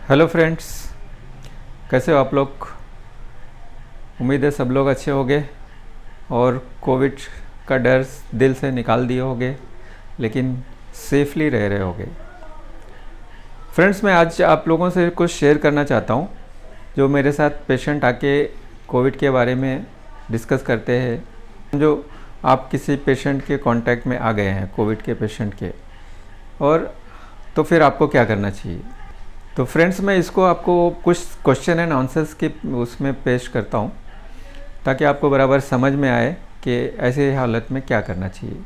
Hello friends, कैसे हो आप लोग। उम्मीद है सब लोग अच्छे होंगे और कोविड का डर दिल से निकाल दिए होंगे, लेकिन सेफली रह रहे होंगे। फ्रेंड्स, मैं आज आप लोगों से कुछ शेयर करना चाहता हूँ। जो मेरे साथ पेशेंट आके कोविड के बारे में डिस्कस करते हैं, जो आप किसी पेशेंट के कांटेक्ट में आ गए हैं कोविड के पेशेंट के, और तो फिर आपको क्या करना चाहिए। तो फ्रेंड्स, मैं इसको आपको कुछ क्वेश्चन एंड आंसर्स के उसमें पेश करता हूँ, ताकि आपको बराबर समझ में आए कि ऐसे हालत में क्या करना चाहिए।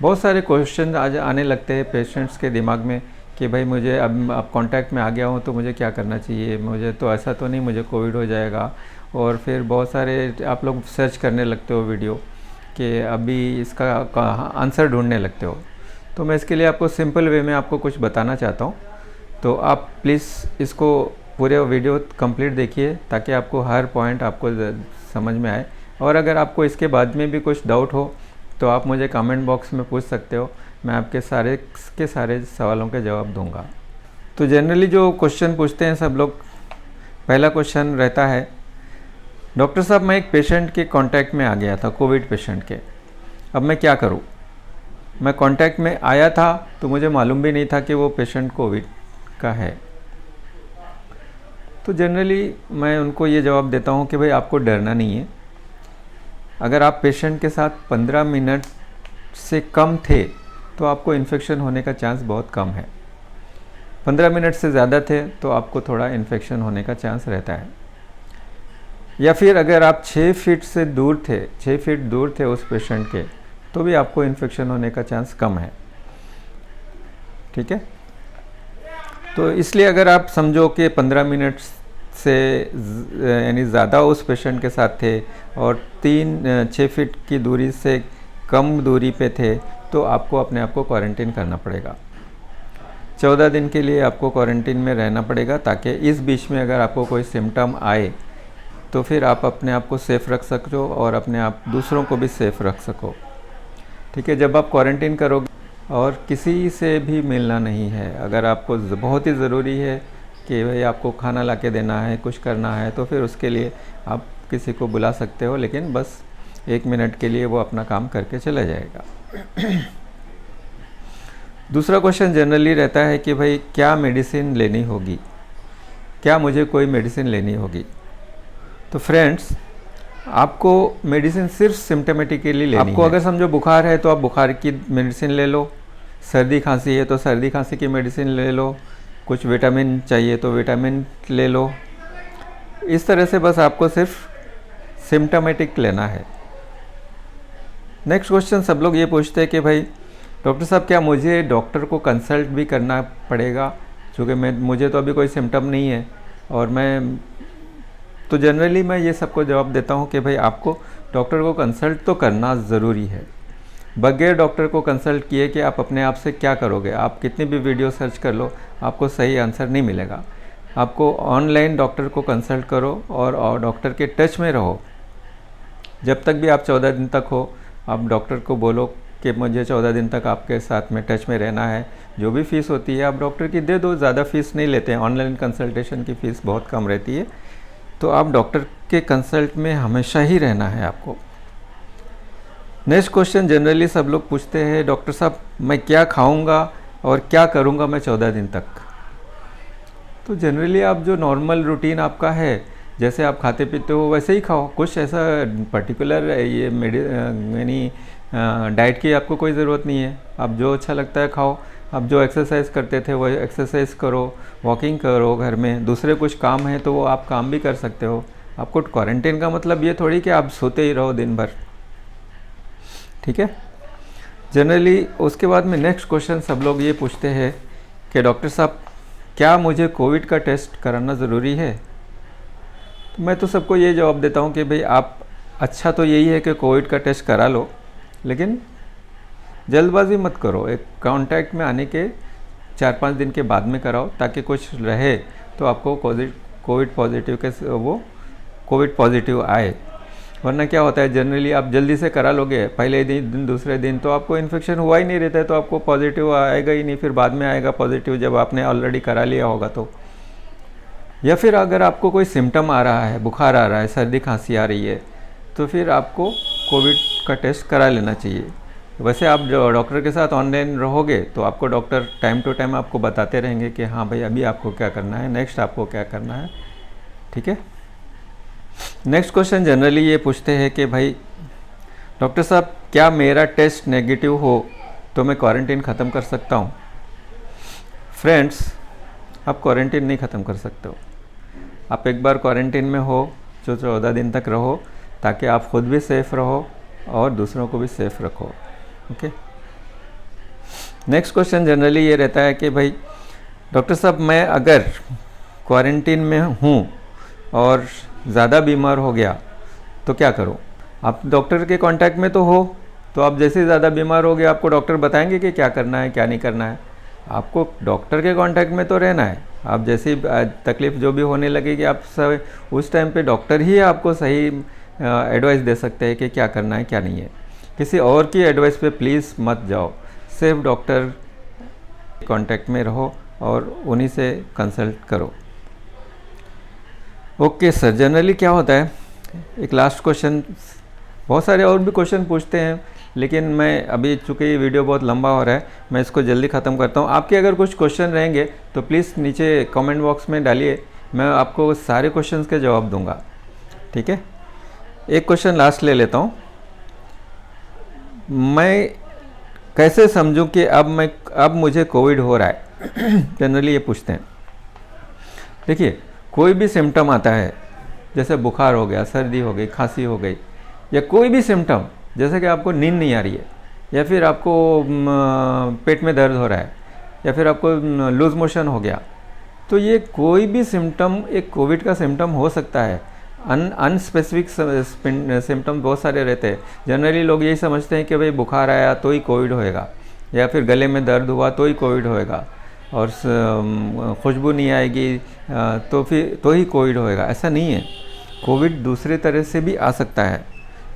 बहुत सारे क्वेश्चन आज आने लगते हैं पेशेंट्स के दिमाग में कि भाई मुझे अब कांटेक्ट में आ गया हूँ तो मुझे क्या करना चाहिए, मुझे तो ऐसा तो नहीं मुझे कोविड हो जाएगा। और फिर बहुत सारे आप लोग सर्च करने लगते हो वीडियो कि अभी इसका आंसर ढूंढने लगते हो। तो मैं इसके लिए आपको सिंपल वे में आपको कुछ बताना चाहता हूँ। तो आप प्लीज़ इसको पूरे वीडियो कंप्लीट देखिए, ताकि आपको हर पॉइंट आपको समझ में आए। और अगर आपको इसके बाद में भी कुछ डाउट हो तो आप मुझे कमेंट बॉक्स में पूछ सकते हो, मैं आपके सारे के सारे सवालों के जवाब दूंगा। तो जनरली जो क्वेश्चन पूछते हैं सब लोग, पहला क्वेश्चन रहता है, डॉक्टर साहब मैं एक पेशेंट के कांटेक्ट में आ गया था, कोविड पेशेंट के, अब मैं क्या करूं। मैं कांटेक्ट में आया था तो मुझे मालूम भी नहीं था कि वो पेशेंट कोविड का है। तो जनरली मैं उनको ये जवाब देता हूँ कि भाई आपको डरना नहीं है। अगर आप पेशेंट के साथ 15 मिनट से कम थे तो आपको इन्फेक्शन होने का चांस बहुत कम है। 15 मिनट से ज़्यादा थे तो आपको थोड़ा इन्फेक्शन होने का चांस रहता है। या फिर अगर आप 6 फीट से दूर थे, 6 फीट दूर थे उस पेशेंट के, तो भी आपको इन्फेक्शन होने का चांस कम है। ठीक है। तो इसलिए अगर आप समझो कि 15 मिनट से यानी ज़्यादा उस पेशेंट के साथ थे और 6 फीट की दूरी से कम दूरी पे थे, तो आपको अपने आप को क्वारंटीन करना पड़ेगा। 14 दिन के लिए आपको क्वारंटीन में रहना पड़ेगा, ताकि इस बीच में अगर आपको कोई सिम्टम आए तो फिर आप अपने आप को सेफ़ रख सको और अपने आप दूसरों को भी सेफ़ रख सको। ठीक है। जब आप क्वारंटीन करोगे और किसी से भी मिलना नहीं है, अगर आपको बहुत ही ज़रूरी है कि भाई आपको खाना ला के देना है, कुछ करना है, तो फिर उसके लिए आप किसी को बुला सकते हो, लेकिन बस 1 मिनट के लिए वो अपना काम करके चला जाएगा। दूसरा क्वेश्चन जनरली रहता है कि भाई क्या मेडिसिन लेनी होगी, क्या मुझे कोई मेडिसिन लेनी होगी। तो फ्रेंड्स, आपको मेडिसिन सिर्फ सिम्टमेटिकली लेनी है। आपको अगर समझो बुखार है तो आप बुखार की मेडिसिन ले लो, सर्दी खांसी है तो सर्दी खांसी की मेडिसिन ले लो, कुछ विटामिन चाहिए तो विटामिन ले लो। इस तरह से बस आपको सिर्फ सिम्टमेटिक लेना है। नेक्स्ट क्वेश्चन सब लोग ये पूछते हैं कि भाई डॉक्टर साहब क्या मुझे डॉक्टर को कंसल्ट भी करना पड़ेगा, चूँकि मुझे तो अभी कोई सिम्टम नहीं है। और तो जनरली मैं ये सबको जवाब देता हूँ कि भाई आपको डॉक्टर को कंसल्ट तो करना ज़रूरी है। बगैर डॉक्टर को कंसल्ट किए कि आप अपने आप से क्या करोगे, आप कितनी भी वीडियो सर्च कर लो, आपको सही आंसर नहीं मिलेगा। आपको ऑनलाइन डॉक्टर को कंसल्ट करो और डॉक्टर के टच में रहो। जब तक भी आप 14 दिन तक हो, आप डॉक्टर को बोलो कि मुझे 14 दिन तक आपके साथ में टच में रहना है। जो भी फ़ीस होती है आप डॉक्टर की दे दो, ज़्यादा फ़ीस नहीं लेते हैं। ऑनलाइन कंसल्टेशन की फ़ीस बहुत कम रहती है। तो आप डॉक्टर के कंसल्ट में हमेशा ही रहना है आपको। नेक्स्ट क्वेश्चन जनरली सब लोग पूछते हैं, डॉक्टर साहब मैं क्या खाऊंगा और क्या करूंगा मैं 14 दिन तक। तो जनरली आप जो नॉर्मल रूटीन आपका है, जैसे आप खाते पीते हो वैसे ही खाओ। कुछ ऐसा पर्टिकुलर ये यानी डाइट की आपको कोई ज़रूरत नहीं है। आप जो अच्छा लगता है खाओ। आप जो एक्सरसाइज करते थे वो एक्सरसाइज करो, वॉकिंग करो, घर में दूसरे कुछ काम है तो वो आप काम भी कर सकते हो। आपको क्वारंटीन का मतलब ये थोड़ी कि आप सोते ही रहो दिन भर। ठीक है। जनरली उसके बाद में नेक्स्ट क्वेश्चन सब लोग ये पूछते हैं कि डॉक्टर साहब क्या मुझे कोविड का टेस्ट कराना ज़रूरी है। तो मैं तो सबको ये जवाब देता हूँ कि भाई आप अच्छा तो यही है कि कोविड का टेस्ट करा लो, लेकिन जल्दबाजी मत करो। एक कांटेक्ट में आने के 4-5 दिन के बाद में कराओ, ताकि कुछ रहे तो आपको कोविड पॉजिटिव आए। वरना क्या होता है, जनरली आप जल्दी से करा लोगे, पहले दिन दूसरे दिन तो आपको इन्फेक्शन हुआ ही नहीं रहता है, तो आपको पॉजिटिव आएगा ही नहीं, फिर बाद में आएगा पॉजिटिव जब आपने ऑलरेडी करा लिया होगा। या फिर अगर आपको कोई सिम्टम आ रहा है, बुखार आ रहा है, सर्दी खांसी आ रही है, तो फिर आपको कोविड का टेस्ट करा लेना चाहिए। वैसे आप जो डॉक्टर के साथ ऑनलाइन रहोगे तो आपको डॉक्टर टाइम टू टाइम आपको बताते रहेंगे कि हाँ भाई अभी आपको क्या करना है, नेक्स्ट आपको क्या करना है। ठीक है। नेक्स्ट क्वेश्चन जनरली ये पूछते हैं कि भाई डॉक्टर साहब क्या मेरा टेस्ट नेगेटिव हो तो मैं क्वारंटीन ख़त्म कर सकता हूँ? फ्रेंड्स, आप क्वारंटीन नहीं ख़त्म कर सकते हो। आप एक बार क्वारंटीन में हो जो 14 दिन तक रहो, ताकि आप खुद भी सेफ़ रहो और दूसरों को भी सेफ़ रखो। ओके। नेक्स्ट क्वेश्चन जनरली ये रहता है कि भाई डॉक्टर साहब मैं अगर क्वारंटीन में हूँ और ज़्यादा बीमार हो गया तो क्या करूँ? आप डॉक्टर के कांटेक्ट में तो हो, तो आप जैसे ज़्यादा बीमार हो गए आपको डॉक्टर बताएंगे कि क्या करना है क्या नहीं करना है। आपको डॉक्टर के कांटेक्ट में तो रहना है। आप जैसी तकलीफ़ जो भी होने लगेगी आप सब उस टाइम पे डॉक्टर ही आपको सही एडवाइस दे सकते हैं कि क्या करना है क्या नहीं है। किसी और की एडवाइस पे प्लीज़ मत जाओ, सिर्फ डॉक्टर कांटेक्ट में रहो और उन्हीं से कंसल्ट करो। ओके सर, जनरली क्या होता है, एक लास्ट क्वेश्चन, बहुत सारे और भी क्वेश्चन पूछते हैं लेकिन मैं अभी चूँकि ये वीडियो बहुत लंबा हो रहा है मैं इसको जल्दी ख़त्म करता हूँ। आपके अगर कुछ क्वेश्चन रहेंगे तो प्लीज़ नीचे कमेंट बॉक्स में डालिए, मैं आपको सारे क्वेश्चंस के जवाब दूंगा। ठीक है। एक क्वेश्चन लास्ट ले लेता हूँ, मैं कैसे समझूं कि अब मुझे कोविड हो रहा है? जनरली ये पूछते हैं। देखिए, कोई भी सिम्टम आता है, जैसे बुखार हो गया, सर्दी हो गई, खांसी हो गई, या कोई भी सिम्टम, जैसे कि आपको नींद नहीं आ रही है, या फिर आपको पेट में दर्द हो रहा है, या फिर आपको लूज मोशन हो गया, तो ये कोई भी सिम्टम एक कोविड का सिम्टम हो सकता है। अनस्पेसिफिक सिम्टम बहुत सारे रहते हैं। जनरली लोग यही समझते हैं कि भाई बुखार आया तो ही कोविड होएगा, या फिर गले में दर्द हुआ तो ही कोविड होएगा, और खुशबू नहीं आएगी तो ही कोविड होएगा। ऐसा नहीं है, कोविड दूसरे तरह से भी आ सकता है।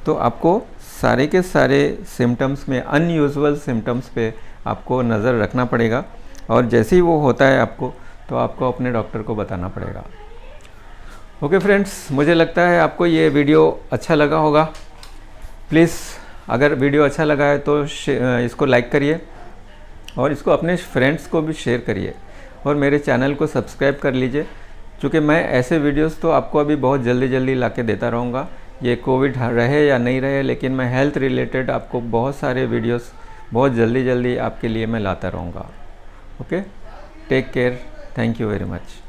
तो आपको सारे के सारे सिम्टम्स में, अनयूजुअल सिम्टम्स पे आपको नज़र रखना पड़ेगा, और जैसे ही वो होता है तो आपको अपने डॉक्टर को बताना पड़ेगा। ओके फ्रेंड्स, मुझे लगता है आपको ये वीडियो अच्छा लगा होगा। प्लीज़ अगर वीडियो अच्छा लगा है तो इसको लाइक करिए और इसको अपने फ्रेंड्स को भी शेयर करिए, और मेरे चैनल को सब्सक्राइब कर लीजिए, क्योंकि मैं ऐसे वीडियोस तो आपको अभी बहुत जल्दी ला के देता रहूँगा। ये कोविड रहे या नहीं रहे, लेकिन मैं हेल्थ रिलेटेड आपको बहुत सारे वीडियोस बहुत जल्दी आपके लिए मैं लाता रहूँगा। Okay, take care, thank you very much.